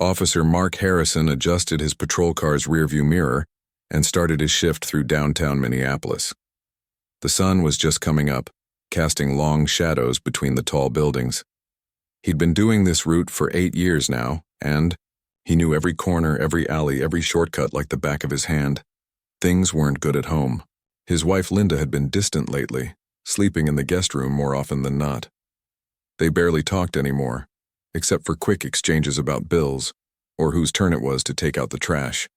Officer Mark Harrison adjusted his patrol car's rearview mirror and started his shift through downtown Minneapolis. The sun was just coming up, casting long shadows between the tall buildings. He'd been doing this route for 8 years now, and he knew every corner, every alley, every shortcut like the back of his hand. Things weren't good at home. His wife Linda had been distant lately, sleeping in the guest room more often than not. They barely talked anymore, except for quick exchanges about bills, or whose turn it was to take out the trash.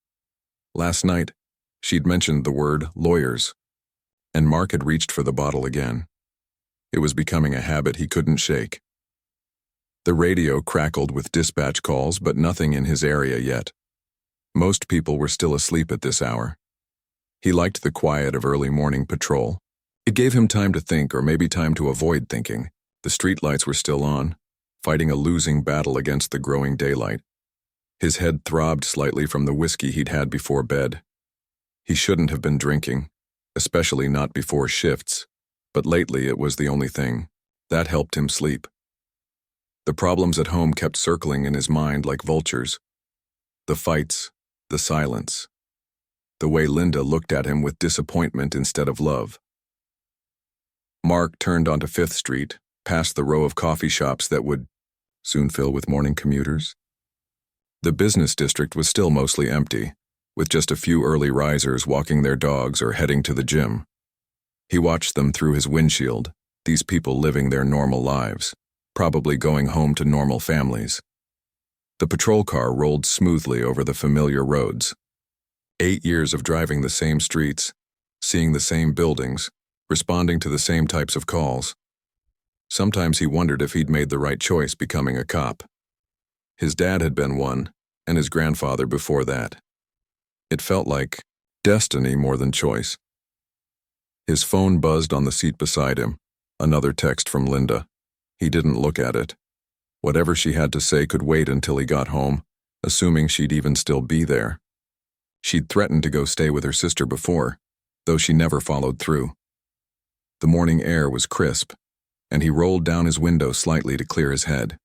Last night, she'd mentioned the word lawyers, and Mark had reached for the bottle again. It was becoming a habit he couldn't shake. The radio crackled with dispatch calls, but nothing in his area yet. Most people were still asleep at this hour. He liked the quiet of early morning patrol. It gave him time to think, or maybe time to avoid thinking. The streetlights were still on, fighting a losing battle against the growing daylight. His head throbbed slightly from the whiskey he'd had before bed. He shouldn't have been drinking, especially not before shifts, but lately it was the only thing. That helped him sleep. The problems at home kept circling in his mind like vultures. The fights, the silence, the way Linda looked at him with disappointment instead of love. Mark turned onto 5th Street, past the row of coffee shops that would soon fill with morning commuters. The business district was still mostly empty, with just a few early risers walking their dogs or heading to the gym. He watched them through his windshield, these people living their normal lives, probably going home to normal families. The patrol car rolled smoothly over the familiar roads. 8 years of driving the same streets, seeing the same buildings, responding to the same types of calls. Sometimes he wondered if he'd made the right choice becoming a cop. His dad had been one, and his grandfather before that. It felt like destiny more than choice. His phone buzzed on the seat beside him, another text from Linda. He didn't look at it. Whatever she had to say could wait until he got home, assuming she'd even still be there. She'd threatened to go stay with her sister before, though she never followed through. The morning air was crisp, and he rolled down his window slightly to clear his head.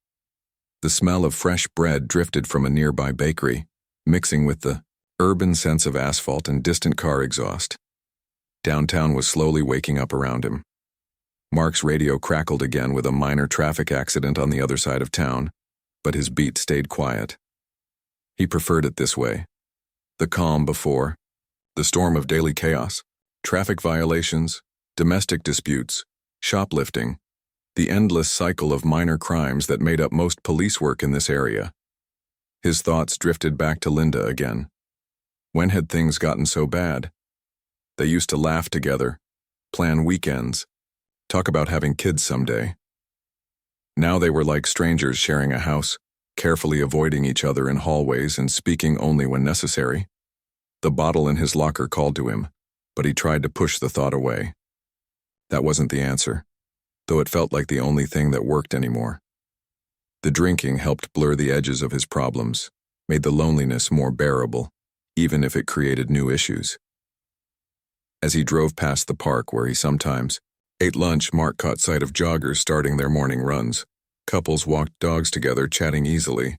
The smell of fresh bread drifted from a nearby bakery, mixing with the urban sense of asphalt and distant car exhaust. Downtown was slowly waking up around him. Mark's radio crackled again with a minor traffic accident on the other side of town, but his beat stayed quiet. He preferred it this way. The calm before, the storm of daily chaos, traffic violations, domestic disputes, shoplifting, the endless cycle of minor crimes that made up most police work in this area. His thoughts drifted back to Linda again. When had things gotten so bad? They used to laugh together, plan weekends, talk about having kids someday. Now they were like strangers sharing a house, carefully avoiding each other in hallways and speaking only when necessary. The bottle in his locker called to him, but he tried to push the thought away. That wasn't the answer, though it felt like the only thing that worked anymore. The drinking helped blur the edges of his problems, made the loneliness more bearable, even if it created new issues. As he drove past the park where he sometimes ate lunch, Mark caught sight of joggers starting their morning runs. Couples walked dogs together, chatting easily.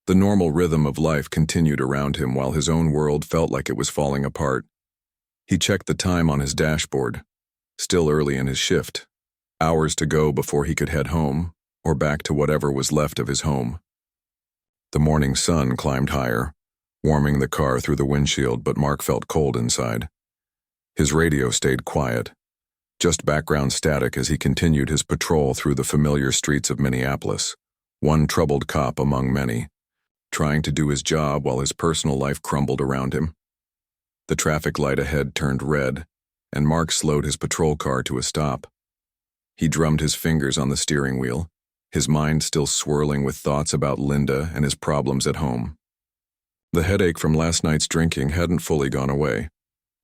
The normal rhythm of life continued around him while his own world felt like it was falling apart. He checked the time on his dashboard. Still early in his shift. Hours to go before he could head home, or back to whatever was left of his home. The morning sun climbed higher, warming the car through the windshield, but Mark felt cold inside. His radio stayed quiet, just background static as he continued his patrol through the familiar streets of Minneapolis, one troubled cop among many, trying to do his job while his personal life crumbled around him. The traffic light ahead turned red, and Mark slowed his patrol car to a stop. He drummed his fingers on the steering wheel, his mind still swirling with thoughts about Linda and his problems at home. The headache from last night's drinking hadn't fully gone away,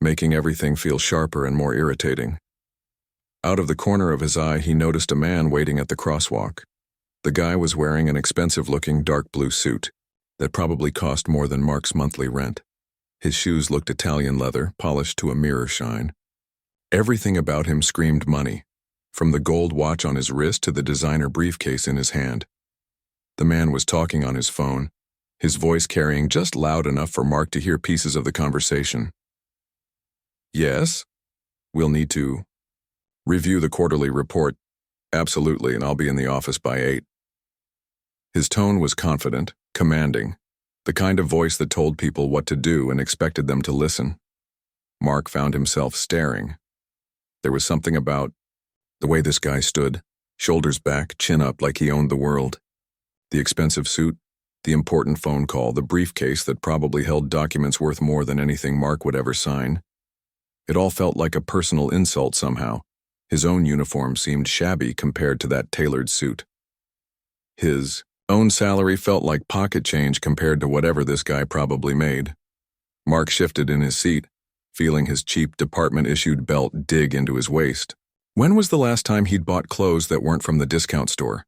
making everything feel sharper and more irritating. Out of the corner of his eye, he noticed a man waiting at the crosswalk. The guy was wearing an expensive-looking dark blue suit that probably cost more than Mark's monthly rent. His shoes looked Italian leather, polished to a mirror shine. Everything about him screamed money, from the gold watch on his wrist to the designer briefcase in his hand. The man was talking on his phone, his voice carrying just loud enough for Mark to hear pieces of the conversation. Yes? We'll need to review the quarterly report. Absolutely, and I'll be in the office by 8. His tone was confident, commanding, the kind of voice that told people what to do and expected them to listen. Mark found himself staring. There was something about the way this guy stood, shoulders back, chin up like he owned the world. The expensive suit, the important phone call, the briefcase that probably held documents worth more than anything Mark would ever sign. It all felt like a personal insult somehow. His own uniform seemed shabby compared to that tailored suit. His own salary felt like pocket change compared to whatever this guy probably made. Mark shifted in his seat, feeling his cheap department-issued belt dig into his waist. When was the last time he'd bought clothes that weren't from the discount store?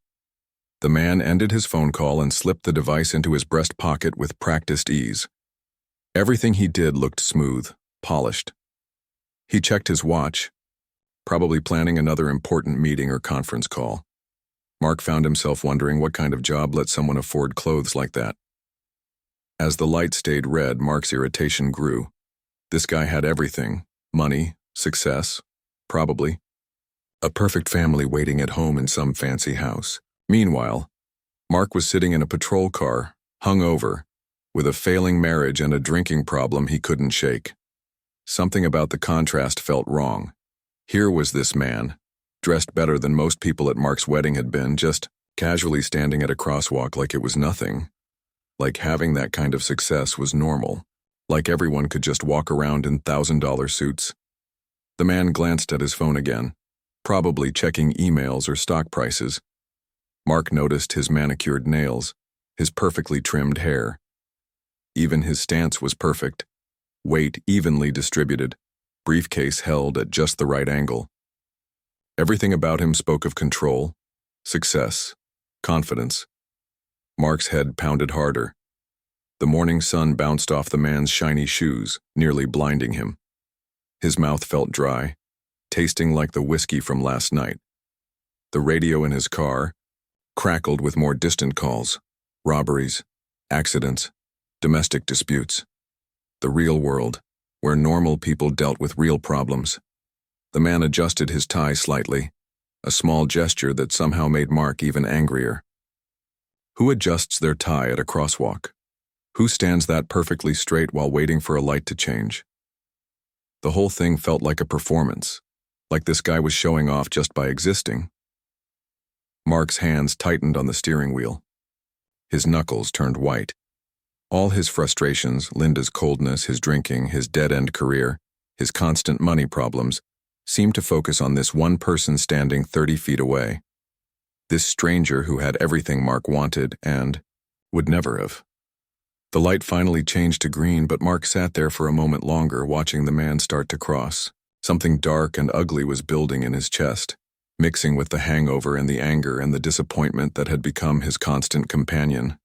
The man ended his phone call and slipped the device into his breast pocket with practiced ease. Everything he did looked smooth, polished. He checked his watch, probably planning another important meeting or conference call. Mark found himself wondering what kind of job let someone afford clothes like that. As the light stayed red, Mark's irritation grew. This guy had everything: money, success, probably a perfect family waiting at home in some fancy house. Meanwhile, Mark was sitting in a patrol car, hungover, with a failing marriage and a drinking problem he couldn't shake. Something about the contrast felt wrong. Here was this man, dressed better than most people at Mark's wedding had been, just casually standing at a crosswalk like it was nothing. Like having that kind of success was normal. Like everyone could just walk around in $1,000 suits. The man glanced at his phone again, probably checking emails or stock prices. Mark noticed his manicured nails, his perfectly trimmed hair. Even his stance was perfect. Weight evenly distributed, briefcase held at just the right angle. Everything about him spoke of control, success, confidence. Mark's head pounded harder. The morning sun bounced off the man's shiny shoes, nearly blinding him. His mouth felt dry, tasting like the whiskey from last night. The radio in his car crackled with more distant calls, robberies, accidents, domestic disputes. The real world, where normal people dealt with real problems. The man adjusted his tie slightly, a small gesture that somehow made Mark even angrier. Who adjusts their tie at a crosswalk? Who stands that perfectly straight while waiting for a light to change? The whole thing felt like a performance, like this guy was showing off just by existing. Mark's hands tightened on the steering wheel. His knuckles turned white. All his frustrations, Linda's coldness, his drinking, his dead-end career, his constant money problems, seemed to focus on this one person standing 30 feet away. This stranger who had everything Mark wanted and would never have. The light finally changed to green, but Mark sat there for a moment longer, watching the man start to cross. Something dark and ugly was building in his chest, mixing with the hangover and the anger and the disappointment that had become his constant companion.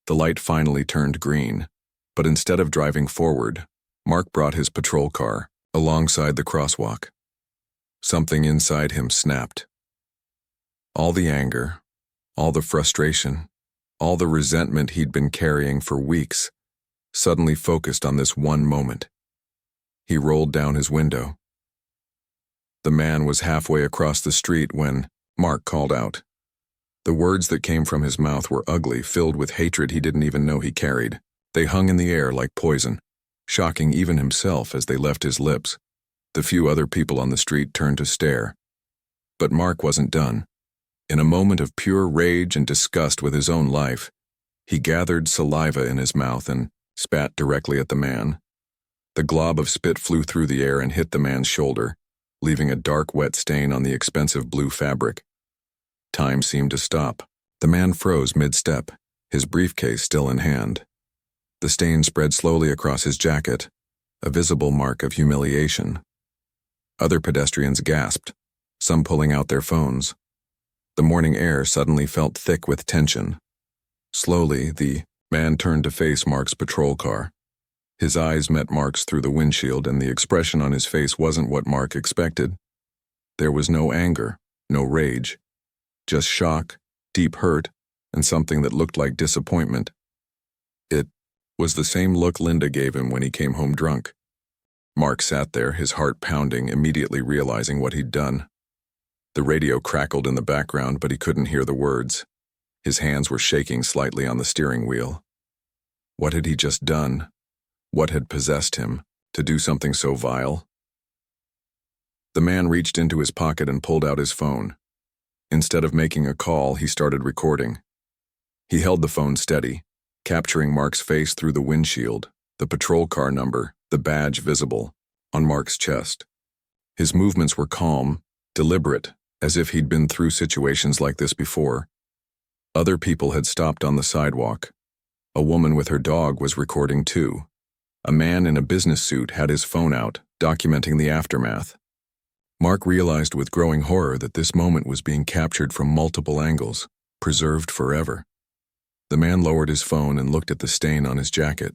The light finally turned green, but instead of driving forward, Mark brought his patrol car alongside the crosswalk. Something inside him snapped. All the anger, all the frustration, all the resentment he'd been carrying for weeks suddenly focused on this one moment. He rolled down his window. The man was halfway across the street when Mark called out. The words that came from his mouth were ugly, filled with hatred he didn't even know he carried. They hung in the air like poison, shocking even himself as they left his lips. The few other people on the street turned to stare. But Mark wasn't done. In a moment of pure rage and disgust with his own life, he gathered saliva in his mouth and spat directly at the man. The glob of spit flew through the air and hit the man's shoulder, leaving a dark, wet stain on the expensive blue fabric. Time seemed to stop. The man froze mid-step, his briefcase still in hand. The stain spread slowly across his jacket, a visible mark of humiliation. Other pedestrians gasped, some pulling out their phones. The morning air suddenly felt thick with tension. Slowly, the man turned to face Mark's patrol car. His eyes met Mark's through the windshield, and the expression on his face wasn't what Mark expected. There was no anger, no rage. Just shock, deep hurt, and something that looked like disappointment. was the same look Linda gave him when he came home drunk. Mark sat there, his heart pounding, immediately realizing what he'd done. The radio crackled in the background, but he couldn't hear the words. His hands were shaking slightly on the steering wheel. What had he just done? What had possessed him to do something so vile? The man reached into his pocket and pulled out his phone. Instead of making a call, he started recording. He held the phone steady, capturing Mark's face through the windshield, the patrol car number, the badge visible on Mark's chest. His movements were calm, deliberate, as if he'd been through situations like this before. Other people had stopped on the sidewalk. A woman with her dog was recording too. A man in a business suit had his phone out, documenting the aftermath. Mark realized with growing horror that this moment was being captured from multiple angles, preserved forever. The man lowered his phone and looked at the stain on his jacket.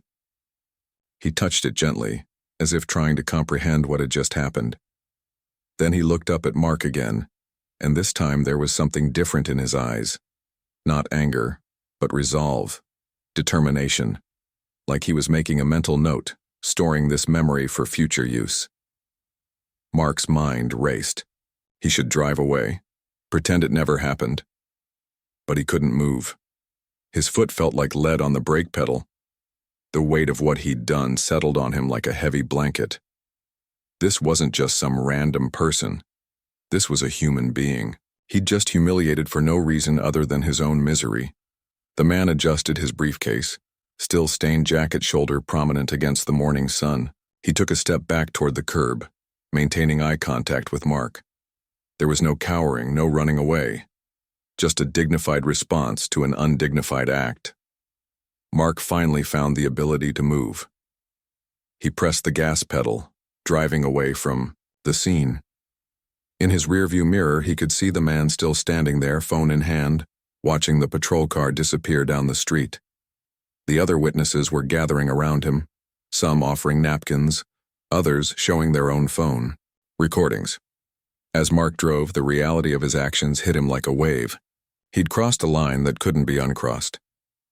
He touched it gently, as if trying to comprehend what had just happened. Then he looked up at Mark again, and this time there was something different in his eyes. Not anger, but resolve, determination, like he was making a mental note, storing this memory for future use. Mark's mind raced. He should drive away, pretend it never happened. But he couldn't move. His foot felt like lead on the brake pedal. The weight of what he'd done settled on him like a heavy blanket. This wasn't just some random person. This was a human being. He'd just humiliated for no reason other than his own misery. The man adjusted his briefcase, still stained jacket shoulder prominent against the morning sun. He took a step back toward the curb, maintaining eye contact with Mark. There was no cowering, no running away. Just a dignified response to an undignified act. Mark finally found the ability to move. He pressed the gas pedal, driving away from the scene. In his rearview mirror, he could see the man still standing there, phone in hand, watching the patrol car disappear down the street. The other witnesses were gathering around him, some offering napkins, others showing their own phone recordings. As Mark drove, the reality of his actions hit him like a wave. He'd crossed a line that couldn't be uncrossed.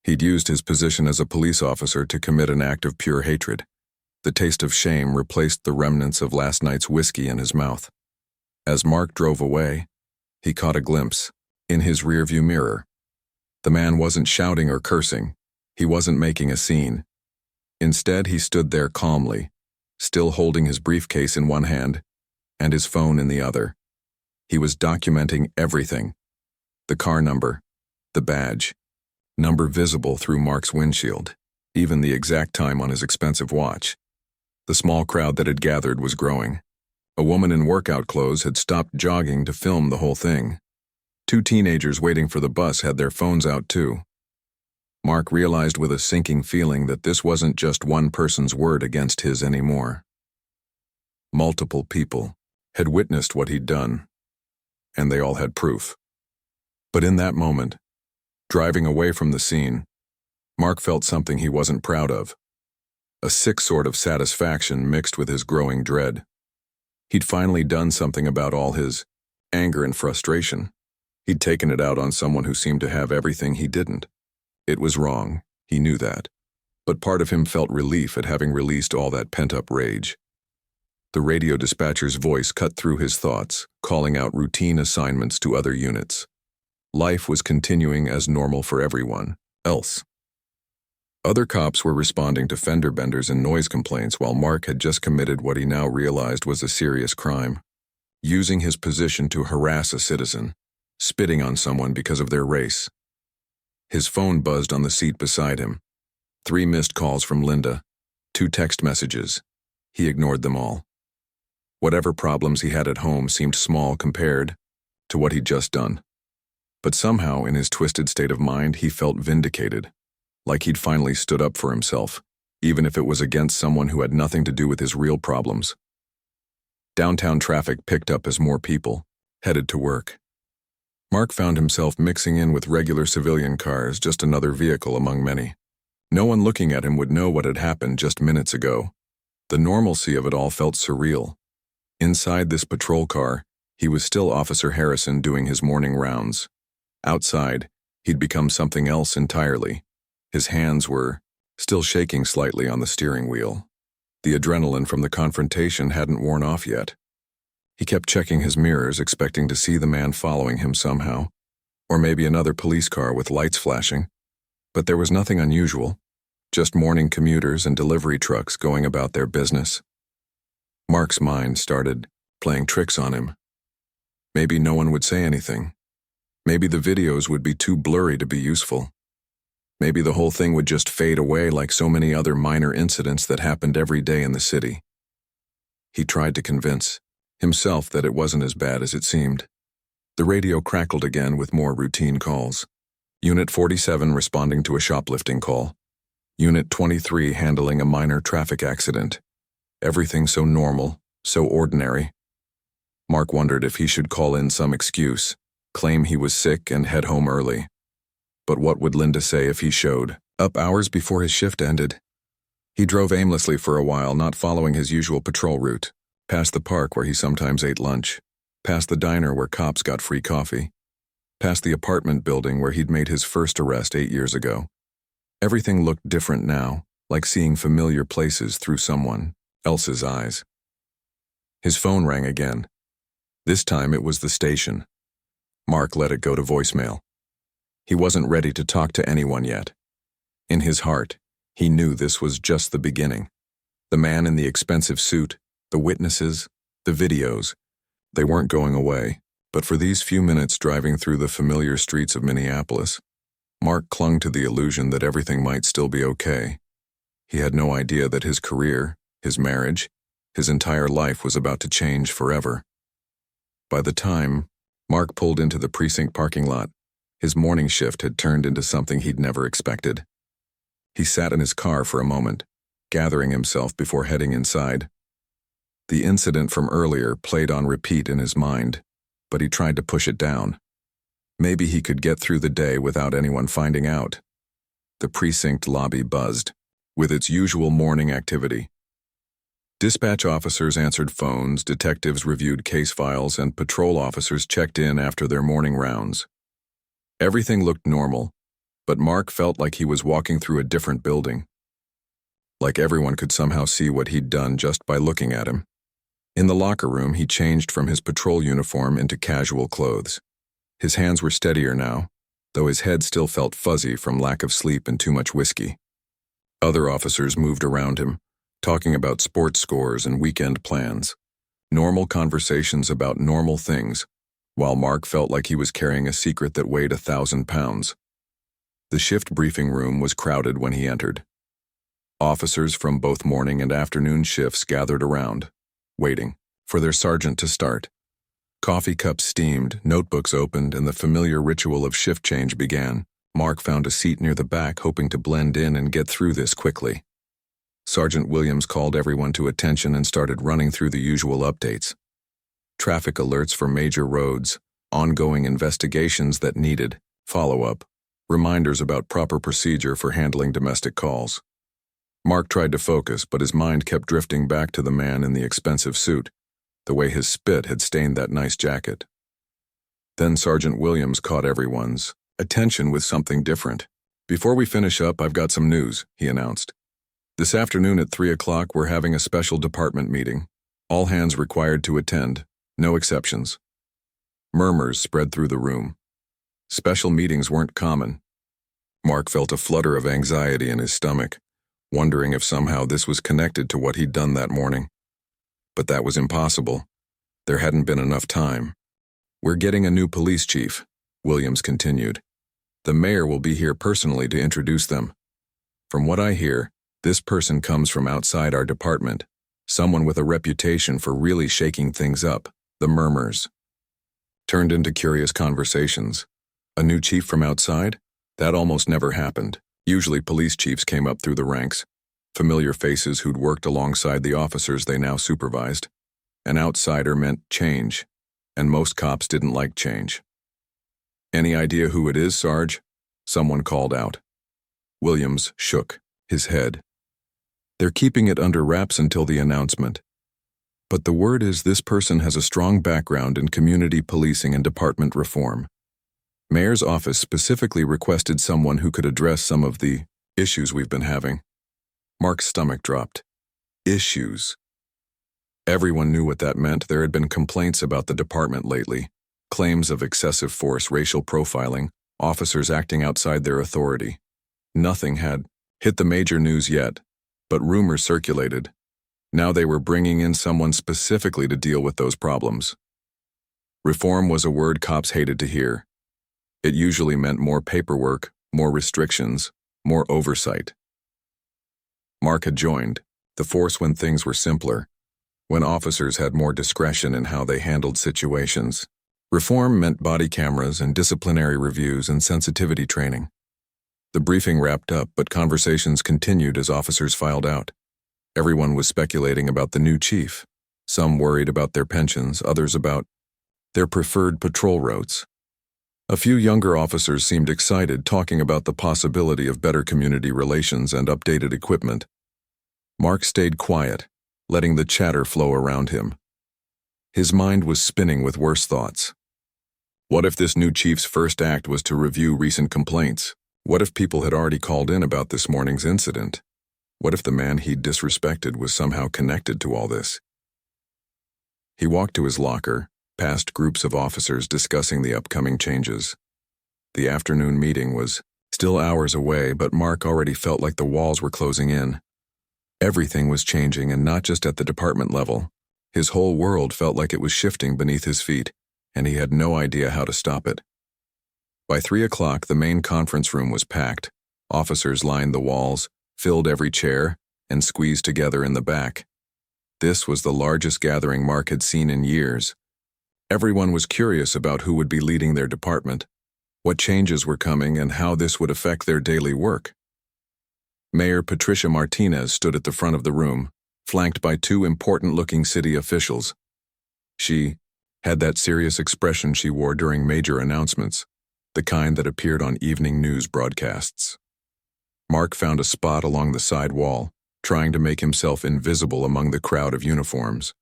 He'd used his position as a police officer to commit an act of pure hatred. The taste of shame replaced the remnants of last night's whiskey in his mouth. As Mark drove away, he caught a glimpse, in his rearview mirror. The man wasn't shouting or cursing. He wasn't making a scene. Instead, he stood there calmly, still holding his briefcase in one hand and his phone in the other. He was documenting everything. The car number, the badge, number visible through Mark's windshield, even the exact time on his expensive watch. The small crowd that had gathered was growing. A woman in workout clothes had stopped jogging to film the whole thing. 2 teenagers waiting for the bus had their phones out too. Mark realized with a sinking feeling that this wasn't just one person's word against his anymore. Multiple people had witnessed what he'd done, and they all had proof. But in that moment, driving away from the scene, Mark felt something he wasn't proud of. A sick sort of satisfaction mixed with his growing dread. He'd finally done something about all his anger and frustration. He'd taken it out on someone who seemed to have everything he didn't. It was wrong, he knew that. But part of him felt relief at having released all that pent-up rage. The radio dispatcher's voice cut through his thoughts, calling out routine assignments to other units. Life was continuing as normal for everyone else. Other cops were responding to fender benders and noise complaints while Mark had just committed what he now realized was a serious crime. Using his position to harass a citizen, spitting on someone because of their race. His phone buzzed on the seat beside him. 3 missed calls from Linda, 2 text messages. He ignored them all. Whatever problems he had at home seemed small compared to what he'd just done. But somehow, in his twisted state of mind, he felt vindicated. Like he'd finally stood up for himself, even if it was against someone who had nothing to do with his real problems. Downtown traffic picked up as more people headed to work. Mark found himself mixing in with regular civilian cars, just another vehicle among many. No one looking at him would know what had happened just minutes ago. The normalcy of it all felt surreal. Inside this patrol car, he was still Officer Harrison doing his morning rounds. Outside, he'd become something else entirely. His hands were still shaking slightly on the steering wheel. The adrenaline from the confrontation hadn't worn off yet. He kept checking his mirrors, expecting to see the man following him somehow, or maybe another police car with lights flashing. But there was nothing unusual, just morning commuters and delivery trucks going about their business. Mark's mind started playing tricks on him. Maybe no one would say anything. Maybe the videos would be too blurry to be useful. Maybe the whole thing would just fade away like so many other minor incidents that happened every day in the city. He tried to convince himself that it wasn't as bad as it seemed. The radio crackled again with more routine calls. Unit 47 responding to a shoplifting call. Unit 23 handling a minor traffic accident. Everything so normal, so ordinary. Mark wondered if he should call in some excuse, claim he was sick and head home early. But what would Linda say if he showed up hours before his shift ended? He drove aimlessly for a while, not following his usual patrol route, past the park where he sometimes ate lunch, past the diner where cops got free coffee, past the apartment building where he'd made his first arrest 8 years ago. Everything looked different now, like seeing familiar places through someone else's eyes. His phone rang again. This time it was the station. Mark let it go to voicemail. He wasn't ready to talk to anyone yet. In his heart, he knew this was just the beginning. The man in the expensive suit, the witnesses, the videos, they weren't going away. But for these few minutes driving through the familiar streets of Minneapolis, Mark clung to the illusion that everything might still be okay. He had no idea that his career, his marriage, his entire life was about to change forever. By the time Mark pulled into the precinct parking lot, his morning shift had turned into something he'd never expected. He sat in his car for a moment, gathering himself before heading inside. The incident from earlier played on repeat in his mind, but he tried to push it down. Maybe he could get through the day without anyone finding out. The precinct lobby buzzed, with its usual morning activity. Dispatch officers answered phones, detectives reviewed case files, and patrol officers checked in after their morning rounds. Everything looked normal, but Mark felt like he was walking through a different building. Like everyone could somehow see what he'd done just by looking at him. In the locker room, he changed from his patrol uniform into casual clothes. His hands were steadier now, though his head still felt fuzzy from lack of sleep and too much whiskey. Other officers moved around him, talking about sports scores and weekend plans. Normal conversations about normal things, while Mark felt like he was carrying a secret that weighed 1,000 pounds. The shift briefing room was crowded when he entered. Officers from both morning and afternoon shifts gathered around, waiting for their sergeant to start. Coffee cups steamed, notebooks opened, and the familiar ritual of shift change began. Mark found a seat near the back, hoping to blend in and get through this quickly. Sergeant Williams called everyone to attention and started running through the usual updates. Traffic alerts for major roads, ongoing investigations that needed follow-up, reminders about proper procedure for handling domestic calls. Mark tried to focus, but his mind kept drifting back to the man in the expensive suit, the way his spit had stained that nice jacket. Then Sergeant Williams caught everyone's attention with something different. "Before we finish up, I've got some news," he announced. "This afternoon at 3 o'clock, we're having a special department meeting. All hands required to attend, no exceptions." Murmurs spread through the room. Special meetings weren't common. Mark felt a flutter of anxiety in his stomach, wondering if somehow this was connected to what he'd done that morning. But that was impossible. There hadn't been enough time. "We're getting a new police chief," Williams continued. "The mayor will be here personally to introduce them. From what I hear, this person comes from outside our department, someone with a reputation for really shaking things up." The murmurs turned into curious conversations. A new chief from outside? That almost never happened. Usually police chiefs came up through the ranks, familiar faces who'd worked alongside the officers they now supervised. An outsider meant change, and most cops didn't like change. "Any idea who it is, Sarge?" someone called out. Williams shook his head. "They're keeping it under wraps until the announcement. But the word is this person has a strong background in community policing and department reform. Mayor's office specifically requested someone who could address some of the issues we've been having." Mark's stomach dropped. Issues. Everyone knew what that meant. There had been complaints about the department lately. Claims of excessive force, racial profiling, officers acting outside their authority. Nothing had hit the major news yet, but rumors circulated. Now they were bringing in someone specifically to deal with those problems. Reform was a word cops hated to hear. It usually meant more paperwork, more restrictions, more oversight. Mark had joined the force when things were simpler, when officers had more discretion in how they handled situations. Reform meant body cameras and disciplinary reviews and sensitivity training. The briefing wrapped up, but conversations continued as officers filed out. Everyone was speculating about the new chief. Some worried about their pensions, others about their preferred patrol routes. A few younger officers seemed excited, talking about the possibility of better community relations and updated equipment. Mark stayed quiet, letting the chatter flow around him. His mind was spinning with worse thoughts. What if this new chief's first act was to review recent complaints? What if people had already called in about this morning's incident? What if the man he'd disrespected was somehow connected to all this? He walked to his locker, past groups of officers discussing the upcoming changes. The afternoon meeting was still hours away, but Mark already felt like the walls were closing in. Everything was changing, and not just at the department level. His whole world felt like it was shifting beneath his feet, and he had no idea how to stop it. By 3 o'clock, the main conference room was packed. Officers lined the walls, filled every chair, and squeezed together in the back. This was the largest gathering Mark had seen in years. Everyone was curious about who would be leading their department, what changes were coming, and how this would affect their daily work. Mayor Patricia Martinez stood at the front of the room, flanked by 2 important-looking city officials. She had that serious expression she wore during major announcements, the kind that appeared on evening news broadcasts. Mark found a spot along the side wall, trying to make himself invisible among the crowd of uniforms.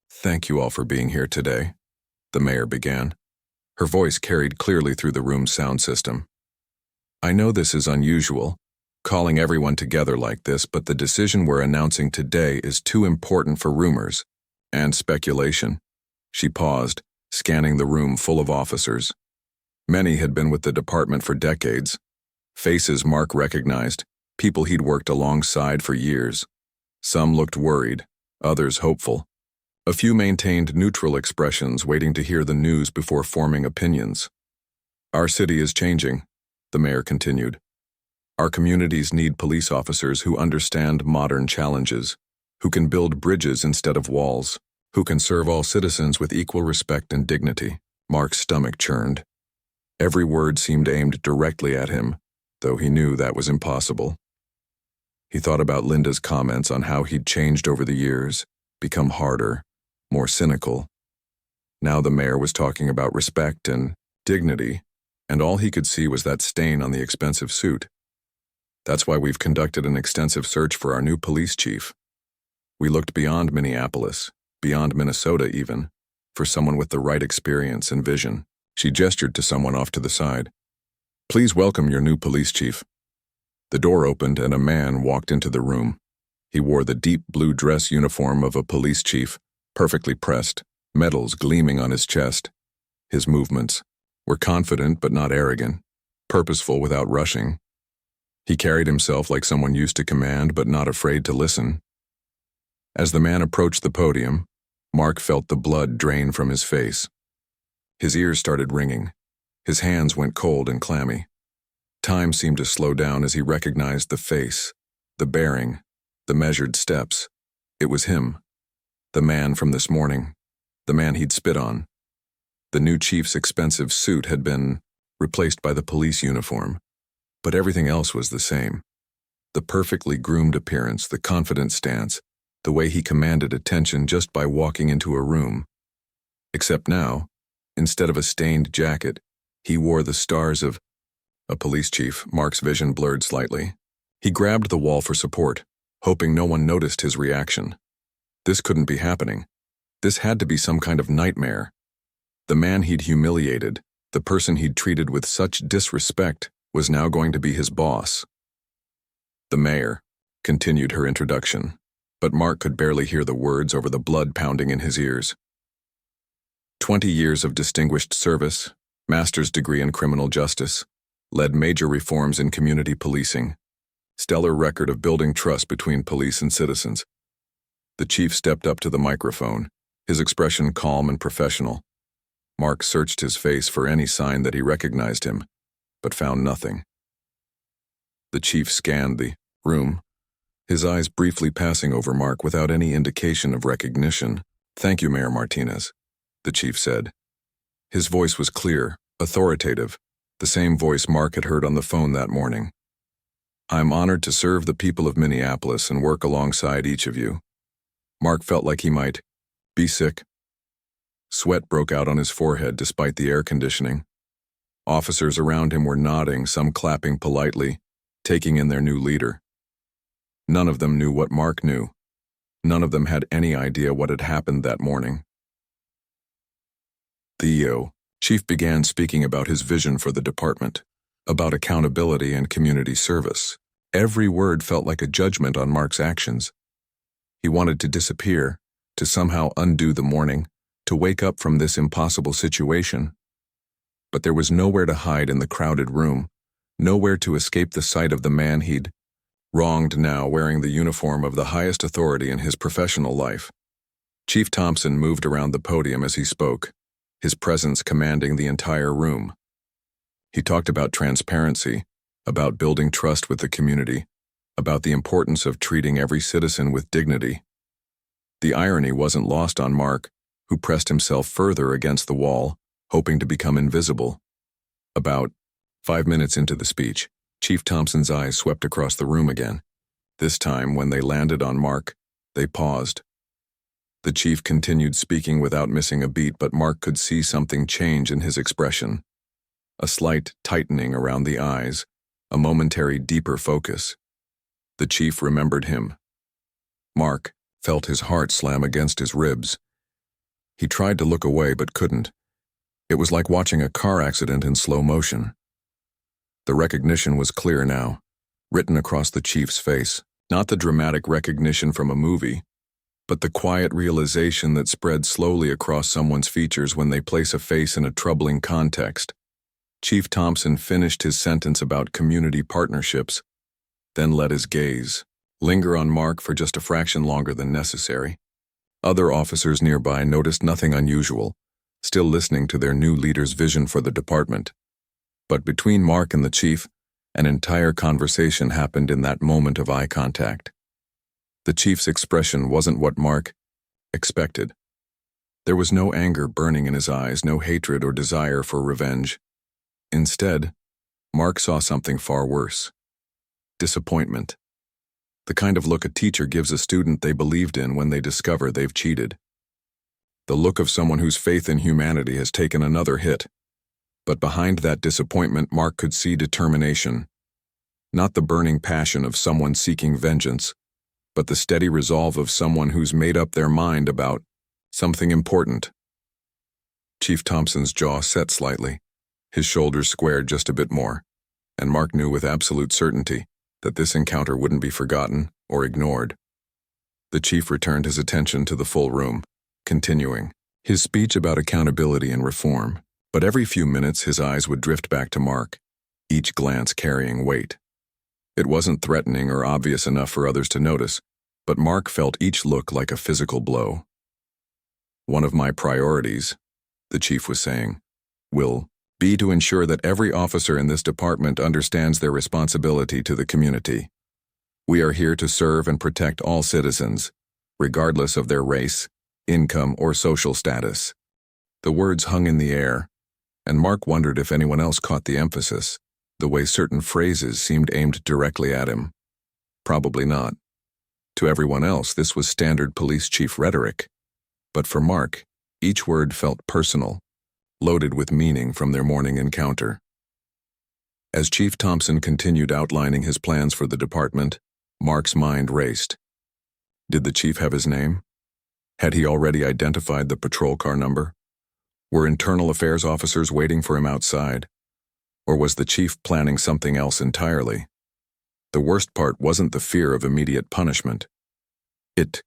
"Thank you all for being here today," the mayor began. Her voice carried clearly through the room's sound system. "I know this is unusual, calling everyone together like this, but the decision we're announcing today is too important for rumors and speculation." She paused, scanning the room full of officers. Many had been with the department for decades. Faces Mark recognized, people he'd worked alongside for years. Some looked worried, others hopeful. A few maintained neutral expressions, waiting to hear the news before forming opinions. "Our city is changing," the mayor continued. "Our communities need police officers who understand modern challenges, who can build bridges instead of walls, who can serve all citizens with equal respect and dignity." Mark's stomach churned. Every word seemed aimed directly at him, though he knew that was impossible. He thought about Linda's comments on how he'd changed over the years, become harder, more cynical. Now the mayor was talking about respect and dignity, and all he could see was that stain on the expensive suit. "That's why we've conducted an extensive search for our new police chief. We looked beyond Minneapolis, beyond Minnesota even, for someone with the right experience and vision." She gestured to someone off to the side. "Please welcome your new police chief." The door opened and a man walked into the room. He wore the deep blue dress uniform of a police chief, perfectly pressed, medals gleaming on his chest. His movements were confident but not arrogant, purposeful without rushing. He carried himself like someone used to command but not afraid to listen. As the man approached the podium, Mark felt the blood drain from his face. His ears started ringing. His hands went cold and clammy. Time seemed to slow down as he recognized the face, the bearing, the measured steps. It was him, the man from this morning, the man he'd spit on. The new chief's expensive suit had been replaced by the police uniform, but everything else was the same. The perfectly groomed appearance, the confident stance, the way he commanded attention just by walking into a room. Except now, instead of a stained jacket, he wore the stars of a police chief. Mark's vision blurred slightly. He grabbed the wall for support, hoping no one noticed his reaction. This couldn't be happening. This had to be some kind of nightmare. The man he'd humiliated, the person he'd treated with such disrespect, was now going to be his boss. The mayor. continued her introduction, but Mark could barely hear the words over the blood pounding in his ears. 20 years of distinguished service, master's degree in criminal justice, led major reforms in community policing, stellar record of building trust between police and citizens. The chief stepped up to the microphone, his expression calm and professional. Mark searched his face for any sign that he recognized him, but found nothing. The chief scanned the room, his eyes briefly passing over Mark without any indication of recognition. "Thank you, Mayor Martinez," the chief said. His voice was clear, authoritative, the same voice Mark had heard on the phone that morning. "I'm honored to serve the people of Minneapolis and work alongside each of you." Mark felt like he might be sick. Sweat broke out on his forehead despite the air conditioning. Officers around him were nodding, some clapping politely, taking in their new leader. None of them knew what Mark knew. None of them had any idea what had happened that morning. The chief began speaking about his vision for the department, about accountability and community service. Every word felt like a judgment on Mark's actions. He wanted to disappear, to somehow undo the morning, to wake up from this impossible situation. But there was nowhere to hide in the crowded room, nowhere to escape the sight of the man he'd wronged now wearing the uniform of the highest authority in his professional life. Chief Thompson moved around the podium as he spoke, his presence commanding the entire room. He talked about transparency, about building trust with the community, about the importance of treating every citizen with dignity. The irony wasn't lost on Mark, who pressed himself further against the wall, hoping to become invisible. About 5 minutes into the speech, Chief Thompson's eyes swept across the room again. This time, when they landed on Mark, they paused. The chief continued speaking without missing a beat, but Mark could see something change in his expression. A slight tightening around the eyes, a momentary deeper focus. The chief remembered him. Mark felt his heart slam against his ribs. He tried to look away but couldn't. It was like watching a car accident in slow motion. The recognition was clear now, written across the chief's face, not the dramatic recognition from a movie, but the quiet realization that spread slowly across someone's features when they place a face in a troubling context. Chief Thompson finished his sentence about community partnerships, then let his gaze linger on Mark for just a fraction longer than necessary. Other officers nearby noticed nothing unusual, still listening to their new leader's vision for the department. But between Mark and the chief, an entire conversation happened in that moment of eye contact. The chief's expression wasn't what Mark expected. There was no anger burning in his eyes, no hatred or desire for revenge. Instead, Mark saw something far worse. Disappointment. The kind of look a teacher gives a student they believed in when they discover they've cheated. The look of someone whose faith in humanity has taken another hit. But behind that disappointment, Mark could see determination. Not the burning passion of someone seeking vengeance, but the steady resolve of someone who's made up their mind about something important. Chief Thompson's jaw set slightly, his shoulders squared just a bit more, and Mark knew with absolute certainty that this encounter wouldn't be forgotten or ignored. The chief returned his attention to the full room, continuing his speech about accountability and reform, but every few minutes his eyes would drift back to Mark, each glance carrying weight. It wasn't threatening or obvious enough for others to notice, but Mark felt each look like a physical blow. "One of my priorities," the chief was saying, "will be to ensure that every officer in this department understands their responsibility to the community. We are here to serve and protect all citizens, regardless of their race, income, or social status." The words hung in the air, and Mark wondered if anyone else caught the emphasis, the way certain phrases seemed aimed directly at him. Probably not. To everyone else, this was standard police chief rhetoric. But for Mark, each word felt personal, loaded with meaning from their morning encounter. As Chief Thompson continued outlining his plans for the department, Mark's mind raced. Did the chief have his name? Had he already identified the patrol car number? Were internal affairs officers waiting for him outside? Or was the chief planning something else entirely? The worst part wasn't the fear of immediate punishment. It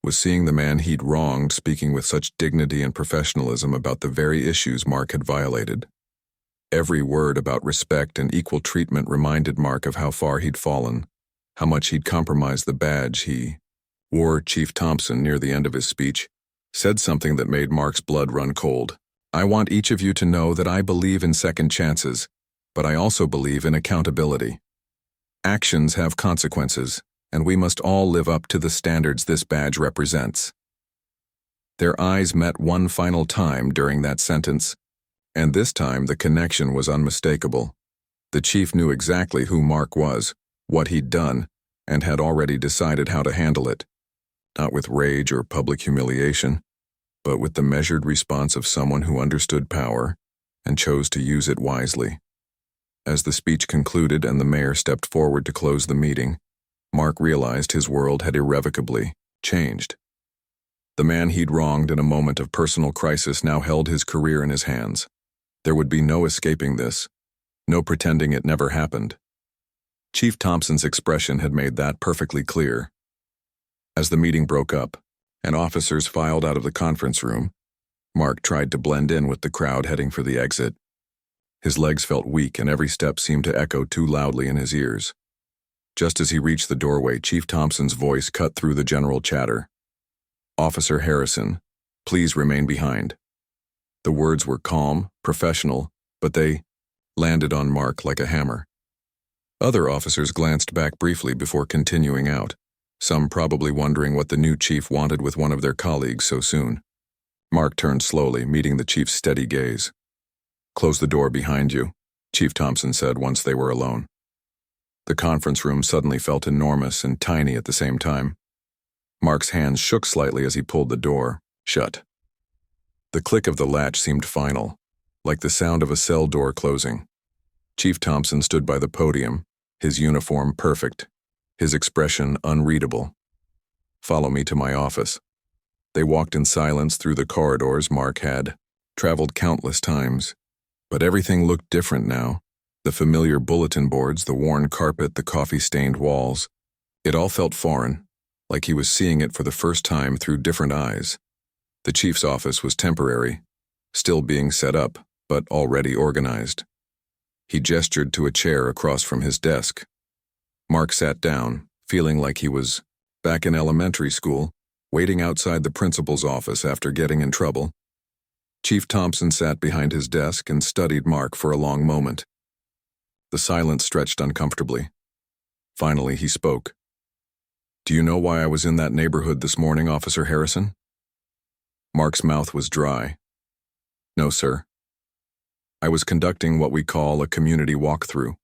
was seeing the man he'd wronged speaking with such dignity and professionalism about the very issues Mark had violated. Every word about respect and equal treatment reminded Mark of how far he'd fallen, how much he'd compromised the badge he wore. Chief Thompson, near the end of his speech, said something that made Mark's blood run cold. "I want each of you to know that I believe in second chances, but I also believe in accountability. Actions have consequences, and we must all live up to the standards this badge represents." Their eyes met one final time during that sentence, and this time the connection was unmistakable. The chief knew exactly who Mark was, what he'd done, and had already decided how to handle it, not with rage or public humiliation, but with the measured response of someone who understood power and chose to use it wisely. As the speech concluded and the mayor stepped forward to close the meeting, Mark realized his world had irrevocably changed. The man he'd wronged in a moment of personal crisis now held his career in his hands. There would be no escaping this, no pretending it never happened. Chief Thompson's expression had made that perfectly clear. As the meeting broke up and officers filed out of the conference room, Mark tried to blend in with the crowd heading for the exit. His legs felt weak and every step seemed to echo too loudly in his ears. Just as he reached the doorway, Chief Thompson's voice cut through the general chatter. "Officer Harrison, please remain behind." The words were calm, professional, but they landed on Mark like a hammer. Other officers glanced back briefly before continuing out, some probably wondering what the new chief wanted with one of their colleagues so soon. Mark turned slowly, meeting the chief's steady gaze. "Close the door behind you," Chief Thompson said once they were alone. The conference room suddenly felt enormous and tiny at the same time. Mark's hands shook slightly as he pulled the door shut. The click of the latch seemed final, like the sound of a cell door closing. Chief Thompson stood by the podium, his uniform perfect, his expression unreadable. "Follow me to my office." They walked in silence through the corridors Mark had traveled countless times, but everything looked different now. The familiar bulletin boards, the worn carpet, the coffee-stained walls. It all felt foreign, like he was seeing it for the first time through different eyes. The chief's office was temporary, still being set up, but already organized. He gestured to a chair across from his desk. Mark sat down, feeling like he was back in elementary school, waiting outside the principal's office after getting in trouble. Chief Thompson sat behind his desk and studied Mark for a long moment. The silence stretched uncomfortably. Finally, he spoke. "Do you know why I was in that neighborhood this morning, Officer Harrison?" Mark's mouth was dry. "No, sir. I was conducting what we call a community walkthrough.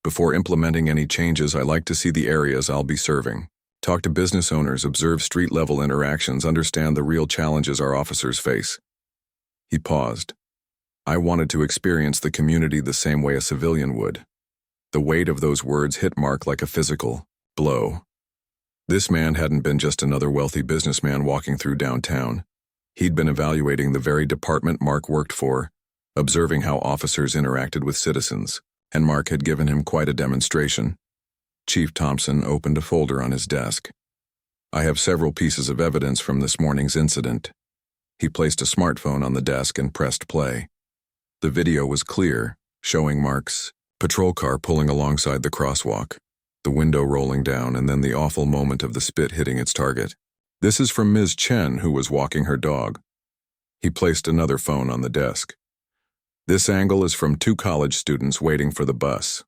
Before implementing any changes, I like to see the areas I'll be serving, talk to business owners, observe street-level interactions, understand the real challenges our officers face." He paused. "I wanted to experience the community the same way a civilian would." The weight of those words hit Mark like a physical blow. This man hadn't been just another wealthy businessman walking through downtown. He'd been evaluating the very department Mark worked for, observing how officers interacted with citizens, and Mark had given him quite a demonstration. Chief Thompson opened a folder on his desk. "I have several pieces of evidence from this morning's incident." He placed a smartphone on the desk and pressed play. The video was clear, showing Mark's patrol car pulling alongside the crosswalk, the window rolling down, and then the awful moment of the spit hitting its target. "This is from Ms. Chen, who was walking her dog." He placed another phone on the desk. "This angle is from 2 college students waiting for the bus."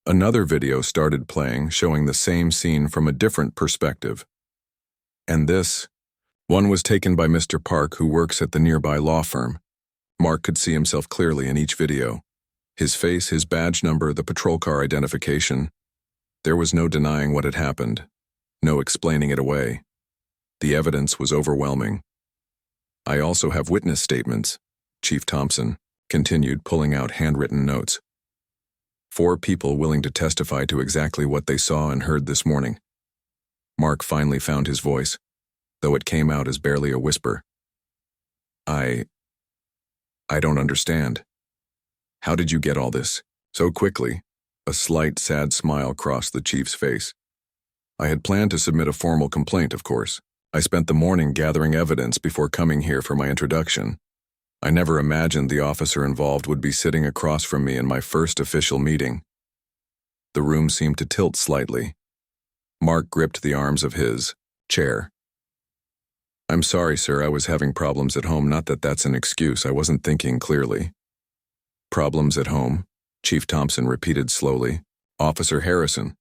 Another video started playing, showing the same scene from a different perspective. "And this one was taken by Mr. Park, who works at the nearby law firm." Mark could see himself clearly in each video. His face, his badge number, the patrol car identification. There was no denying what had happened, no explaining it away. The evidence was overwhelming. "I also have witness statements," Chief Thompson continued, pulling out handwritten notes. 4 people willing to testify to exactly what they saw and heard this morning." Mark finally found his voice, though it came out as barely a whisper. I don't understand. How did you get all this so quickly?" A slight, sad smile crossed the chief's face. I had planned to submit a formal complaint, of course. I spent the morning gathering evidence before coming here for my introduction. I never imagined the officer involved would be sitting across from me in my first official meeting. The room seemed to tilt slightly. Mark gripped the arms of his chair. I'm sorry, sir, I was having problems at home. Not that that's an excuse, I wasn't thinking clearly. Problems at home? Chief Thompson repeated slowly. Officer Harrison,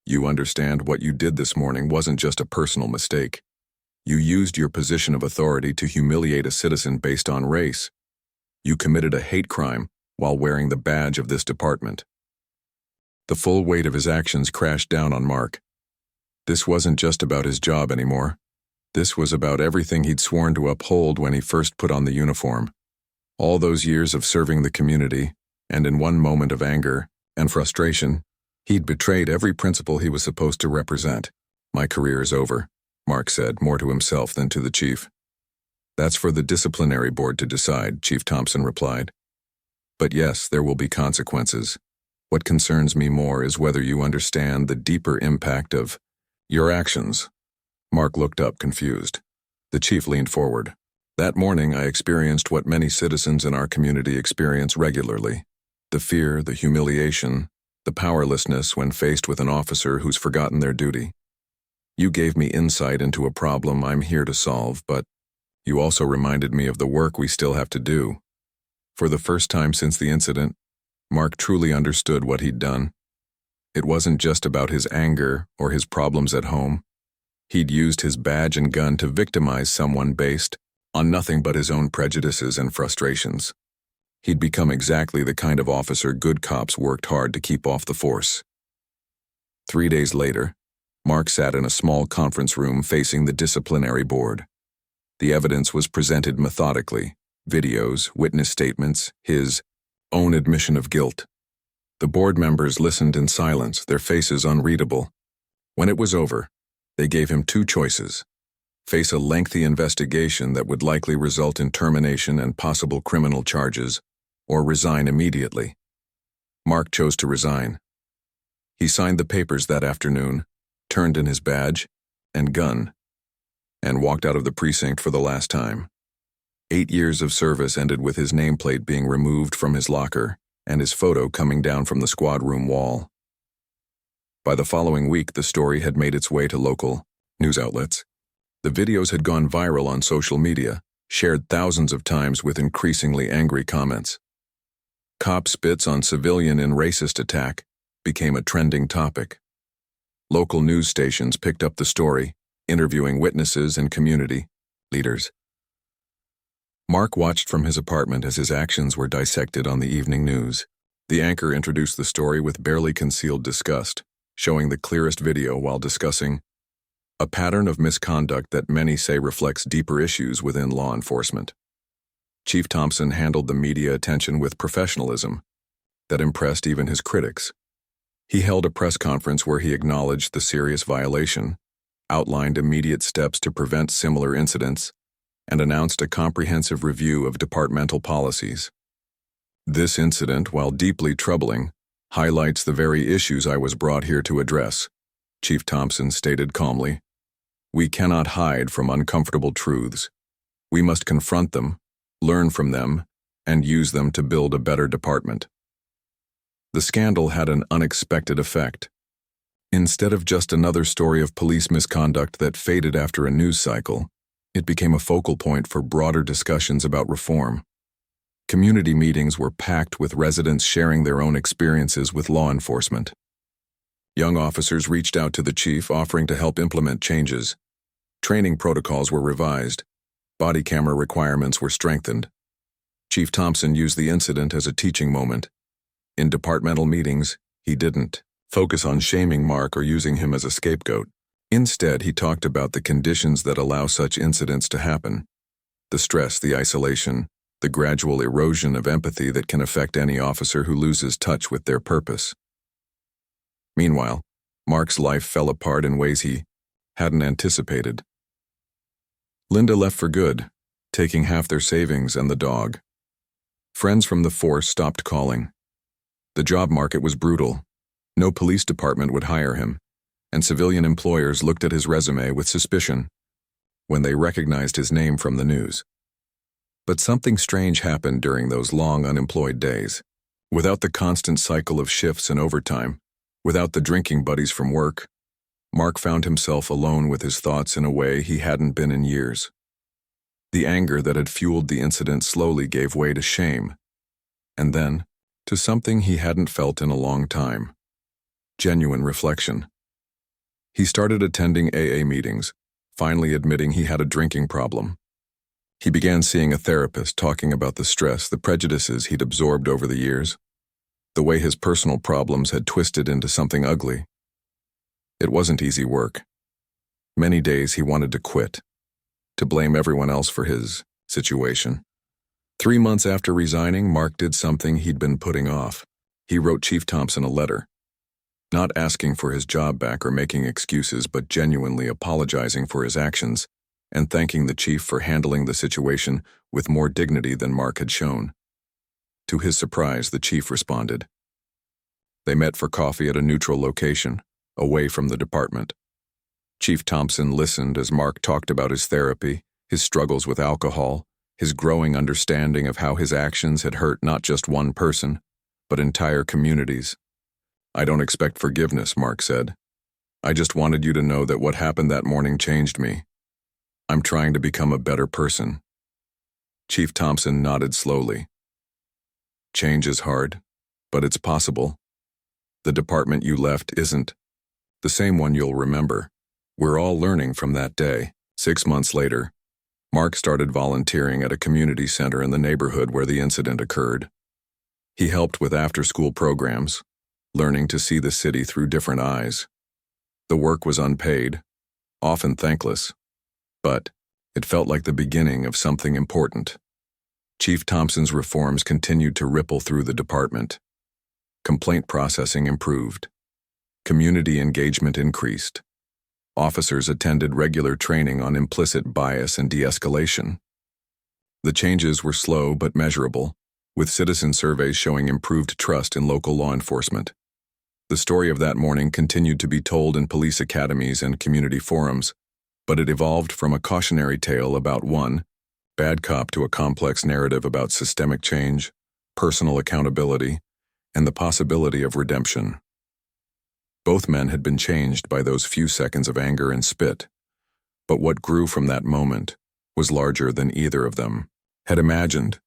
you understand what you did this morning wasn't just a personal mistake. You used your position of authority to humiliate a citizen based on race. You committed a hate crime while wearing the badge of this department. The full weight of his actions crashed down on Mark. This wasn't just about his job anymore. This was about everything he'd sworn to uphold when he first put on the uniform. All those years of serving the community, and in one moment of anger and frustration, he'd betrayed every principle he was supposed to represent. My career is over, Mark said, more to himself than to the chief. That's for the disciplinary board to decide, Chief Thompson replied. But yes, there will be consequences. What concerns me more is whether you understand the deeper impact of your actions. Mark looked up, confused. The chief leaned forward. That morning, I experienced what many citizens in our community experience regularly. The fear, the humiliation, the powerlessness when faced with an officer who's forgotten their duty. You gave me insight into a problem I'm here to solve, but you also reminded me of the work we still have to do. For the first time since the incident, Mark truly understood what he'd done. It wasn't just about his anger or his problems at home. He'd used his badge and gun to victimize someone based on nothing but his own prejudices and frustrations. He'd become exactly the kind of officer good cops worked hard to keep off the force. 3 days later, Mark sat in a small conference room facing the disciplinary board. The evidence was presented methodically: videos, witness statements, his own admission of guilt. The board members listened in silence, their faces unreadable. When it was over, they gave him 2 choices: face a lengthy investigation that would likely result in termination and possible criminal charges, or resign immediately. Mark chose to resign. He signed the papers that afternoon, turned in his badge and gun, and walked out of the precinct for the last time. 8 years of service ended with his nameplate being removed from his locker and his photo coming down from the squad room wall. By the following week, the story had made its way to local news outlets. The videos had gone viral on social media, shared thousands of times with increasingly angry comments. Cop spits on civilian in racist attack became a trending topic. Local news stations picked up the story, interviewing witnesses and community leaders. Mark watched from his apartment as his actions were dissected on the evening news. The anchor introduced the story with barely concealed disgust, showing the clearest video while discussing a pattern of misconduct that many say reflects deeper issues within law enforcement. Chief Thompson handled the media attention with professionalism that impressed even his critics. He held a press conference where he acknowledged the serious violation, outlined immediate steps to prevent similar incidents, and announced a comprehensive review of departmental policies. This incident, while deeply troubling, highlights the very issues I was brought here to address, Chief Thompson stated calmly. We cannot hide from uncomfortable truths. We must confront them, learn from them, and use them to build a better department. The scandal had an unexpected effect. Instead of just another story of police misconduct that faded after a news cycle, it became a focal point for broader discussions about reform. Community meetings were packed with residents sharing their own experiences with law enforcement. Young officers reached out to the chief, offering to help implement changes. Training protocols were revised. Body camera requirements were strengthened. Chief Thompson used the incident as a teaching moment. In departmental meetings, he didn't focus on shaming Mark or using him as a scapegoat. Instead, he talked about the conditions that allow such incidents to happen: the stress, the isolation, the gradual erosion of empathy that can affect any officer who loses touch with their purpose. Meanwhile, Mark's life fell apart in ways he hadn't anticipated. Linda left for good, taking half their savings and the dog. Friends from the force stopped calling. The job market was brutal. No police department would hire him, and civilian employers looked at his resume with suspicion when they recognized his name from the news. But something strange happened during those long unemployed days. Without the constant cycle of shifts and overtime, without the drinking buddies from work, Mark found himself alone with his thoughts in a way he hadn't been in years. The anger that had fueled the incident slowly gave way to shame, and then to something he hadn't felt in a long time: genuine reflection. He started attending AA meetings, finally admitting he had a drinking problem. He began seeing a therapist, talking about the stress, the prejudices he'd absorbed over the years, the way his personal problems had twisted into something ugly. It wasn't easy work. Many days he wanted to quit, to blame everyone else for his situation. 3 months after resigning, Mark did something he'd been putting off. He wrote Chief Thompson a letter, not asking for his job back or making excuses, but genuinely apologizing for his actions and thanking the chief for handling the situation with more dignity than Mark had shown. To his surprise, the chief responded. They met for coffee at a neutral location, away from the department. Chief Thompson listened as Mark talked about his therapy, his struggles with alcohol, his growing understanding of how his actions had hurt not just one person, but entire communities. "I don't expect forgiveness," Mark said. "I just wanted you to know that what happened that morning changed me. I'm trying to become a better person." Chief Thompson nodded slowly. "Change is hard, but it's possible. The department you left isn't the same one you'll remember. We're all learning from that day." 6 months later, Mark started volunteering at a community center in the neighborhood where the incident occurred. He helped with after-school programs, learning to see the city through different eyes. The work was unpaid, often thankless, but it felt like the beginning of something important. Chief Thompson's reforms continued to ripple through the department. Complaint processing improved. Community engagement increased. Officers attended regular training on implicit bias and de-escalation. The changes were slow but measurable, with citizen surveys showing improved trust in local law enforcement. The story of that morning continued to be told in police academies and community forums, but it evolved from a cautionary tale about one bad cop to a complex narrative about systemic change, personal accountability, and the possibility of redemption. Both men had been changed by those few seconds of anger and spit, but what grew from that moment was larger than either of them had imagined.